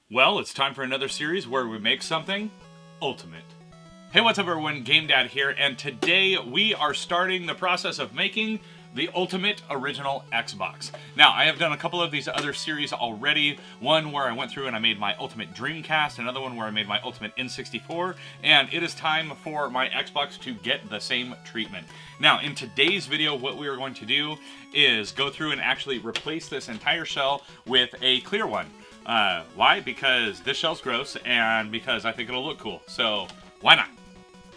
Well, it's time for another series where we make something ultimate. Hey, what's up everyone? Game Dad here, and today we are starting the process of making the ultimate original Xbox. Now, I have done a couple of these other series already. One where I went through and I made my ultimate Dreamcast, another one where I made my ultimate N64, and it is time for my Xbox to get the same treatment. Now, in today's video, what we are going to do is go through and actually replace this entire shell with a clear one. Why? Because this shell's gross, and because I think it'll look cool. So, why not?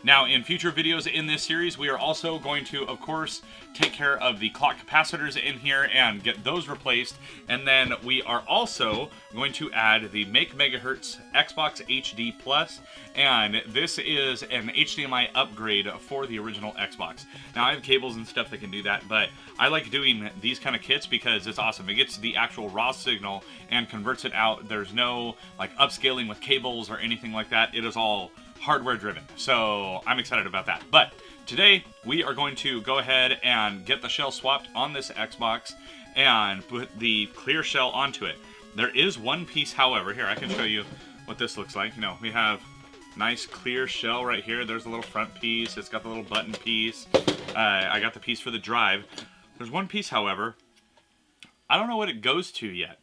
Now, in future videos in this series, we are also going to, of course, take care of the clock capacitors in here and get those replaced. And then we are also going to add the Make Megahertz Xbox HD Plus, and this is an HDMI upgrade for the original Xbox. Now, I have cables and stuff that can do that, but I like doing these kind of kits because it's awesome. It gets the actual raw signal and converts it out. There's no, like, upscaling with cables or anything like that. It is all hardware driven, so I'm excited about that. But today we are going to go ahead and get the shell swapped on this Xbox and put the clear shell onto it. There is one piece, however, here I can show you what this looks like. You know, we have nice clear shell right here. There's a little front piece. It's got the little button piece. I got the piece for the drive. There's one piece, however, I don't know what it goes to yet.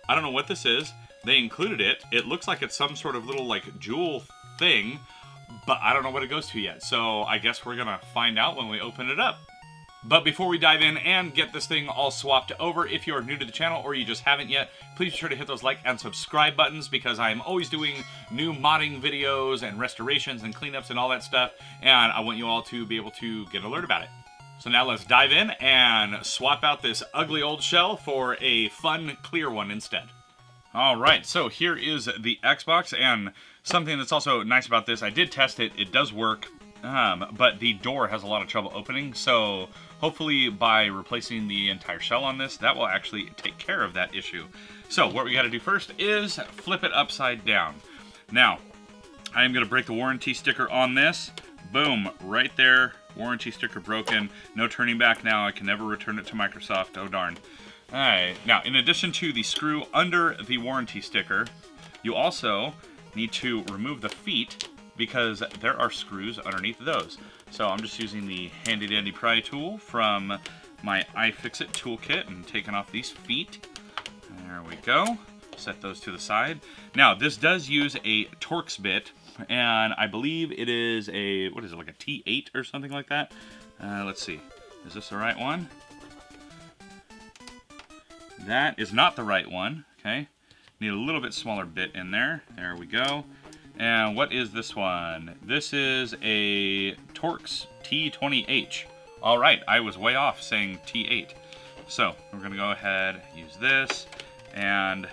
I don't know what this is. They included it. It looks like it's some sort of little, like, jewel thing, but I don't know what it goes to yet, so I guess we're gonna find out when we open it up. But before we dive in and get this thing all swapped over, if you're new to the channel or you just haven't yet, please be sure to hit those like and subscribe buttons, because I'm always doing new modding videos and restorations and cleanups and all that stuff, and I want you all to be able to get an alert about it. So now let's dive in and swap out this ugly old shell for a fun clear one instead. Alright, so here is the Xbox, and something that's also nice about this, I did test it, it does work, but the door has a lot of trouble opening, so hopefully by replacing the entire shell on this, that will actually take care of that issue. So what we got to do first is flip it upside down. Now, I am going to break the warranty sticker on this. Boom, right there, warranty sticker broken, no turning back now, I can never return it to Microsoft, oh darn. Alright, now in addition to the screw under the warranty sticker, you also need to remove the feet because there are screws underneath those. So I'm just using the handy dandy pry tool from my iFixit toolkit and taking off these feet. There we go. Set those to the side. Now this does use a Torx bit, and I believe it is a, what is it, like a T8 or something like that? Let's see, is this the right one? That is not the right one, okay? Need a little bit smaller bit in there. There we go. And what is this one? This is a Torx T20H. All right, I was way off saying T8. So we're gonna go ahead, use this, and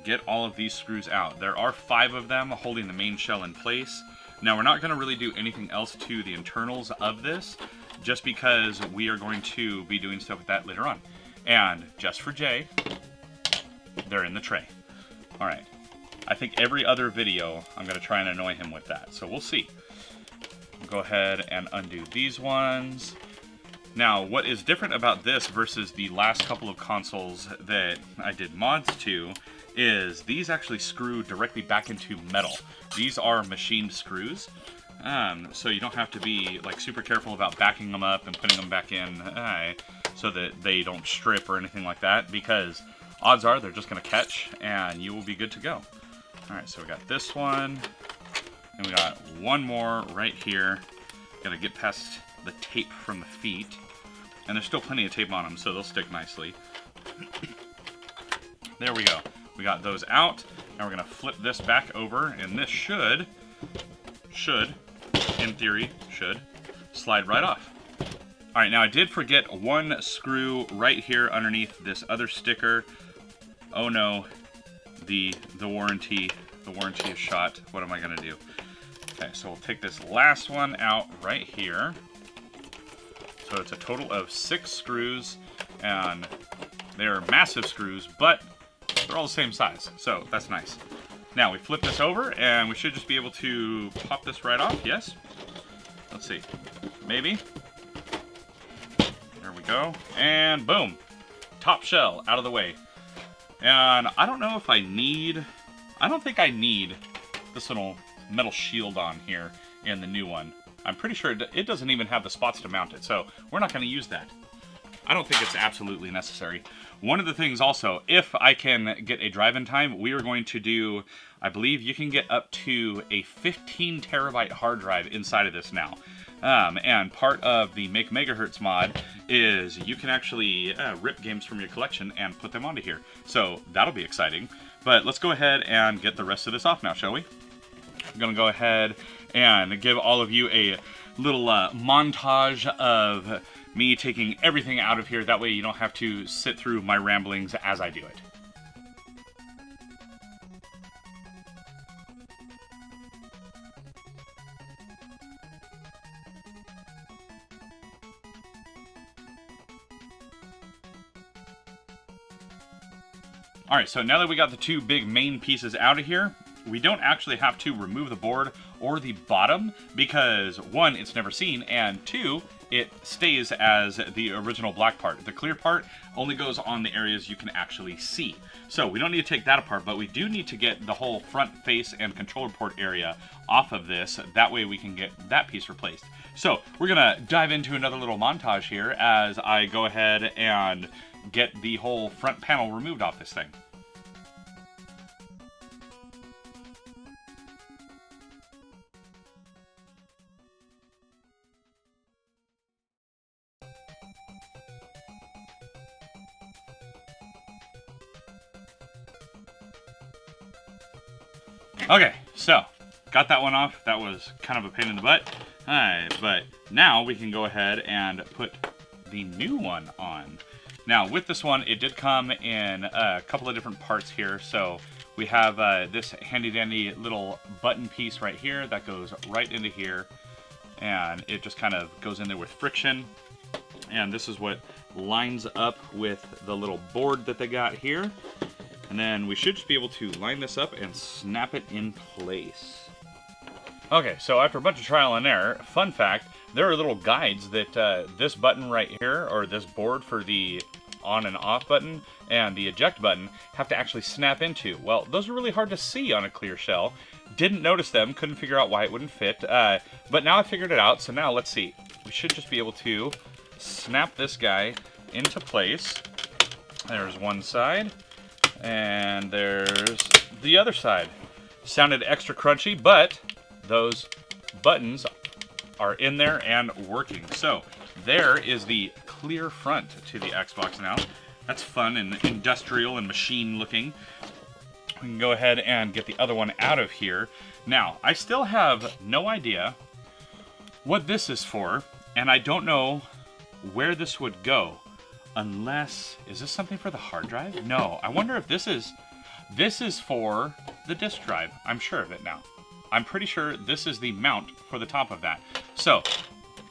get all of these screws out. There are 5 of them holding the main shell in place. Now we're not gonna really do anything else to the internals of this, just because we are going to be doing stuff with that later on. And just for Jay, they're in the tray. All right, I think every other video I'm going to try and annoy him with that, so we'll see. We'll go ahead and undo these ones. Now, what is different about this versus the last couple of consoles that I did mods to is these actually screw directly back into metal. These are machined screws, so you don't have to be like super careful about backing them up and putting them back in so that they don't strip or anything like that, because odds are they're just going to catch and you will be good to go. Alright, so we got this one, and we got one more right here. Got to get past the tape from the feet, and there's still plenty of tape on them, so they'll stick nicely. There we go. We got those out. Now we're going to flip this back over, and this should, in theory, slide right off. Alright, now I did forget one screw right here underneath this other sticker. Oh no, the warranty is shot. What am I gonna do? Okay, so we'll take this last one out right here. So it's a total of 6 screws, and they're massive screws, but they're all the same size, so that's nice. Now we flip this over, and we should just be able to pop this right off, yes? Let's see, maybe? There we go, and boom! Top shell out of the way. And I don't know if I need I don't think I need this little metal shield on here in the new one. I'm pretty sure it doesn't even have the spots to mount it, so we're not going to use that. I don't think it's absolutely necessary. One of the things also, if I can get a drive in time, we are going to do, I believe you can get up to a 15 terabyte hard drive inside of this now. And part of the Make Megahertz mod is you can actually rip games from your collection and put them onto here. So that'll be exciting. But let's go ahead and get the rest of this off now, shall we? I'm going to go ahead and give all of you a little montage of me taking everything out of here. That way you don't have to sit through my ramblings as I do it. Alright, so now that we got the two big main pieces out of here, we don't actually have to remove the board or the bottom because, one, it's never seen, and two, it stays as the original black part. The clear part only goes on the areas you can actually see. So we don't need to take that apart, but we do need to get the whole front face and controller port area off of this. That way we can get that piece replaced. So we're going to dive into another little montage here as I go ahead and get the whole front panel removed off this thing. Okay, so got that one off. That was kind of a pain in the butt. Alright, but now we can go ahead and put the new one on. Now, with this one, it did come in a couple of different parts here. So we have this handy-dandy little button piece right here that goes right into here. And it just kind of goes in there with friction. And this is what lines up with the little board that they got here. And then we should just be able to line this up and snap it in place. Okay, so after a bunch of trial and error, fun fact, there are little guides that this button right here, or this board for the on and off button and the eject button, have to actually snap into. Well, those are really hard to see on a clear shell. Didn't notice them, couldn't figure out why it wouldn't fit, but now I figured it out, so now let's see. We should just be able to snap this guy into place. There's one side. And there's the other side. Sounded extra crunchy, but those buttons are in there and working. So there is the clear front to the Xbox now. That's fun and industrial and machine looking. We can go ahead and get the other one out of here. Now, I still have no idea what this is for, and I don't know where this would go. Unless, is this something for the hard drive? No, I wonder if this is for the disk drive. I'm sure of it now. I'm pretty sure this is the mount for the top of that. So,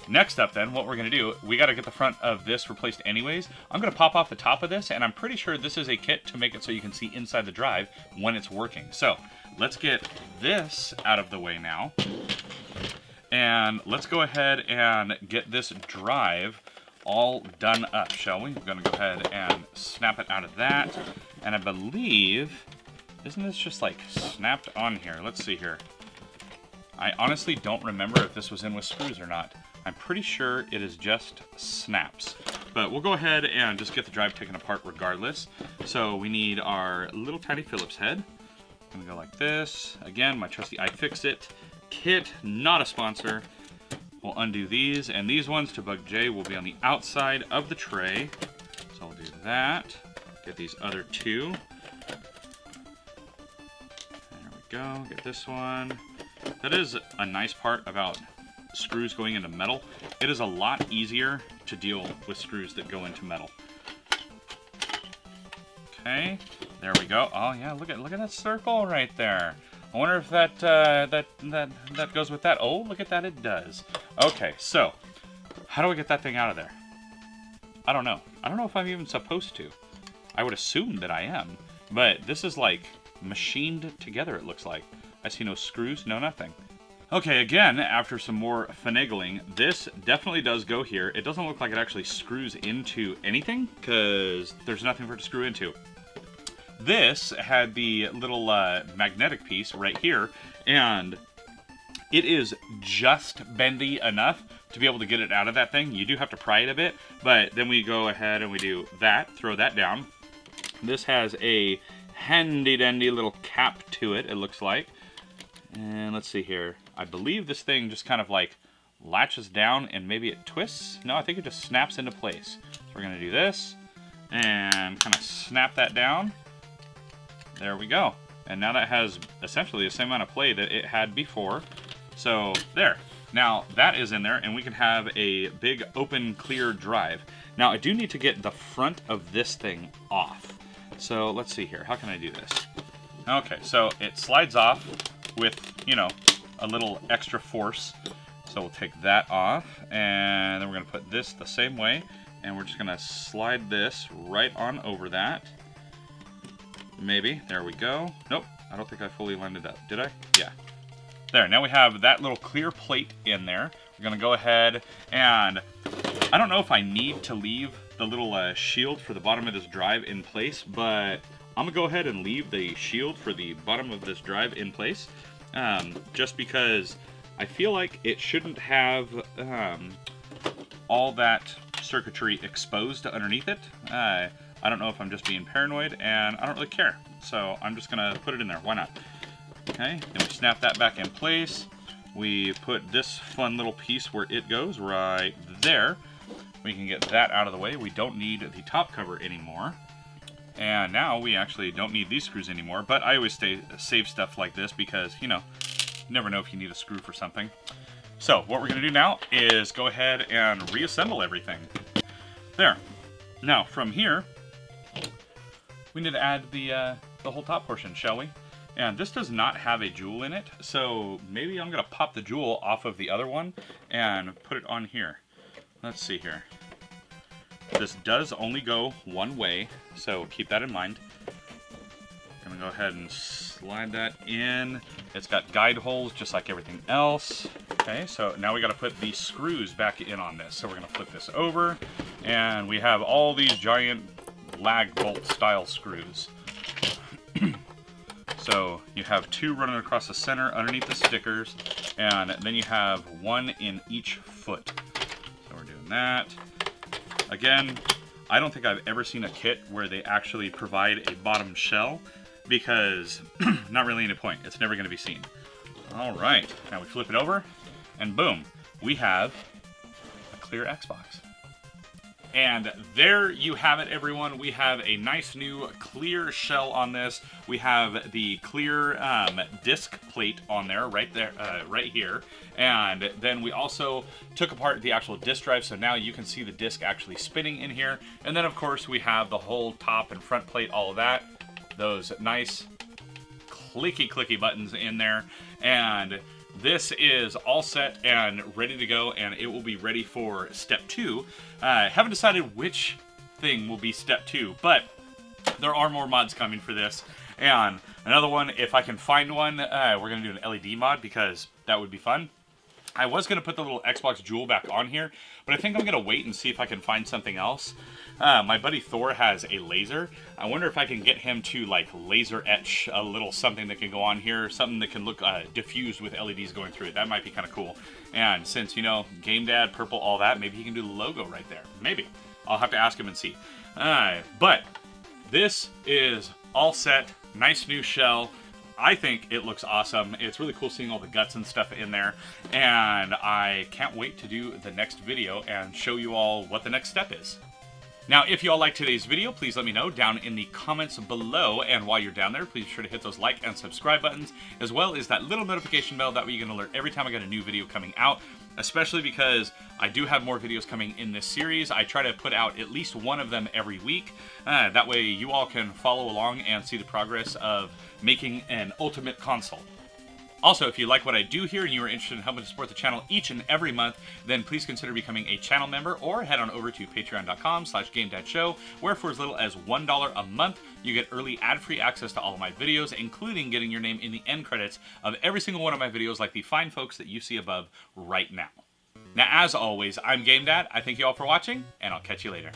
next up then, what we're going to do, we got to get the front of this replaced anyways. I'm going to pop off the top of this, and I'm pretty sure this is a kit to make it so you can see inside the drive when it's working. So, let's get this out of the way now. And let's go ahead and get this drive all done up, shall we? We're going to go ahead and snap it out of that. And I believe, isn't this just like snapped on here? Let's see here. I honestly don't remember if this was in with screws or not. I'm pretty sure it is just snaps. But we'll go ahead and just get the drive taken apart regardless. So we need our little tiny Phillips head. I'm going to go like this. Again, my trusty iFixit kit, not a sponsor. We'll undo these, and these ones to Bug J will be on the outside of the tray. So I'll do that. Get these other two. There we go. Get this one. That is a nice part about screws going into metal. It is a lot easier to deal with screws that go into metal. Okay, there we go. Oh yeah, look at that circle right there. I wonder if that goes with that. Oh, look at that, it does. Okay, so how do I get that thing out of there? I don't know. I don't know if I'm even supposed to. I would assume that I am, but this is like machined together, it looks like. I see no screws, no nothing. Okay, again, after some more finagling, this definitely does go here. It doesn't look like it actually screws into anything, because there's nothing for it to screw into. This had the little magnetic piece right here, and it is just bendy enough to be able to get it out of that thing. You do have to pry it a bit, but then we go ahead and we do that, throw that down. This has a handy dandy little cap to it, it looks like. And let's see here. I believe this thing just kind of like latches down and maybe it twists. No, I think it just snaps into place. So we're gonna do this and kind of snap that down. There we go. And now that has essentially the same amount of play that it had before. So there. Now that is in there and we can have a big open clear drive. Now I do need to get the front of this thing off. So let's see here. How can I do this? Okay, so it slides off with, you know, a little extra force. So we'll take that off and then we're gonna put this the same way and we're just gonna slide this right on over that. Maybe, there we go. Nope, I don't think I fully lined it up, did I? Yeah. There, now we have that little clear plate in there. We're gonna go ahead and, I don't know if I need to leave the little shield for the bottom of this drive in place, but I'm gonna go ahead and leave the shield for the bottom of this drive in place, just because I feel like it shouldn't have all that circuitry exposed underneath it. I don't know if I'm just being paranoid, and I don't really care. So I'm just gonna put it in there, why not? Okay, then we snap that back in place. We put this fun little piece where it goes, right there. We can get that out of the way. We don't need the top cover anymore. And now we actually don't need these screws anymore, but I always save stuff like this because, you know, you never know if you need a screw for something. So what we're gonna do now is go ahead and reassemble everything. There. Now from here, we need to add the whole top portion, shall we? And this does not have a jewel in it, so maybe I'm gonna pop the jewel off of the other one and put it on here. Let's see here. This does only go one way, so keep that in mind. I'm gonna go ahead and slide that in. It's got guide holes just like everything else. Okay, so now we gotta put the screws back in on this. So we're gonna flip this over, and we have all these giant lag bolt style screws. So you have two running across the center underneath the stickers, and then you have one in each foot. So we're doing that. Again, I don't think I've ever seen a kit where they actually provide a bottom shell, because not really any point. It's never going to be seen. All right, now we flip it over, and boom, we have a clear Xbox. And there you have it, everyone. We have a nice new clear shell on this. We have the clear disc plate on there, right here. And then we also took apart the actual disc drive, so now you can see the disc actually spinning in here. And then, of course, we have the whole top and front plate, all of that. Those nice clicky buttons in there. And this is all set and ready to go, and it will be ready for step 2. Haven't decided which thing will be step 2, but there are more mods coming for this. And another one, if I can find one, we're going to do an LED mod because that would be fun. I was going to put the little Xbox Jewel back on here, but I think I'm going to wait and see if I can find something else. My buddy Thor has a laser. I wonder if I can get him to like laser etch a little something that can go on here, something that can look diffused with LEDs going through it. That might be kind of cool. And since, you know, Game Dad, purple, all that, maybe he can do the logo right there. Maybe. I'll have to ask him and see. But this is all set. Nice new shell. I think it looks awesome. It's really cool seeing all the guts and stuff in there, and I can't wait to do the next video and show you all what the next step is. Now, if you all liked today's video, please let me know down in the comments below, and while you're down there, please be sure to hit those like and subscribe buttons, as well as that little notification bell. That way you can alert every time I get a new video coming out, especially because I do have more videos coming in this series. I try to put out at least one of them every week. That way you all can follow along and see the progress of making an Ultimate console. Also, if you like what I do here and you are interested in helping to support the channel each and every month, then please consider becoming a channel member or head on over to patreon.com/GameDadShow, where for as little as $1 a month, you get early ad-free access to all of my videos, including getting your name in the end credits of every single one of my videos like the fine folks that you see above right now. Now, as always, I'm Game Dad. I thank you all for watching, and I'll catch you later.